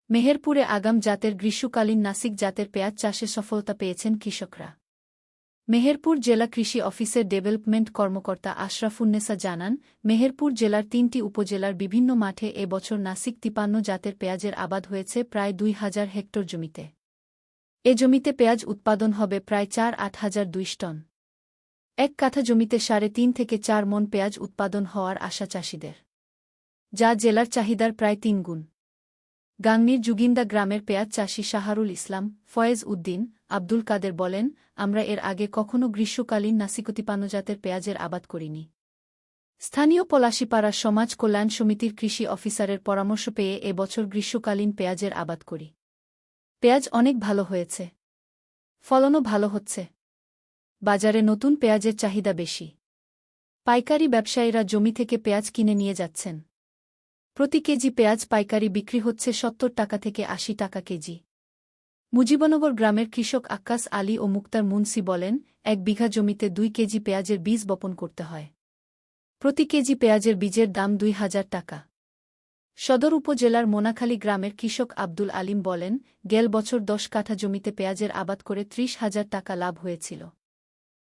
মেহেরপুরে আগাম জাতের গ্রীষ্মকালীন নাসিক জাতের পেঁয়াজ চাষে সফলতা পেয়েছেন কৃষকরা। মেহেরপুর জেলা কৃষি অফিসের ডেভেলপমেন্ট কর্মকর্তা আশরাফুন্নেসা জানান, মেহেরপুর জেলার ৩টি উপজেলার বিভিন্ন মাঠে এ বছর নাসিক ৫৩ জাতের পেঁয়াজের আবাদ হয়েছে প্রায় ২,০০০ হেক্টর জমিতে। এ জমিতে পেঁয়াজ উৎপাদন হবে প্রায় ৪,৮২০ টন। এক কাঠা জমিতে ৩.৫ থেকে ৪ মণ পেঁয়াজ উৎপাদন হওয়ার আশা চাষিদের, যা জেলার চাহিদার প্রায় ৩ গুণ। গাংনীর জুগিন্দা গ্রামের পেঁয়াজ চাষি শাহারুল ইসলাম, ফয়েজ উদ্দিন, আব্দুল কাদের বলেন, আমরা এর আগে কখনো গ্রীষ্মকালীন নাসিক জাতের পেঁয়াজের আবাদ করিনি। স্থানীয় পলাশীপাড়া সমাজ কল্যাণ সমিতির কৃষি অফিসারের পরামর্শ পেয়ে এ বছর গ্রীষ্মকালীন পেঁয়াজের আবাদ করি। পেঁয়াজ অনেক ভালো হয়েছে, ফলনও ভালো হচ্ছে। বাজারে নতুন পেঁয়াজের চাহিদা বেশি। পাইকারি ব্যবসায়ীরা জমি থেকে পেঁয়াজ কিনে নিয়ে যাচ্ছেন। প্রতি কেজি পেঁয়াজ পাইকারি বিক্রি হচ্ছে ৭০ টাকা থেকে ৮০ টাকা কেজি। মুজিবনগর গ্রামের কৃষক আক্কাস আলী ও মুক্তার মুন্সি বলেন, ১ বিঘা জমিতে ২ কেজি পেঁয়াজের বীজ বপন করতে হয়। প্রতি কেজি পেঁয়াজের বীজের দাম ২,০০০ টাকা। সদর উপজেলার মোনাখালী গ্রামের কৃষক আব্দুল আলিম বলেন, গেল বছর ১০ কাঠা জমিতে পেঁয়াজের আবাদ করে ৩০,০০০ টাকা লাভ হয়েছিল।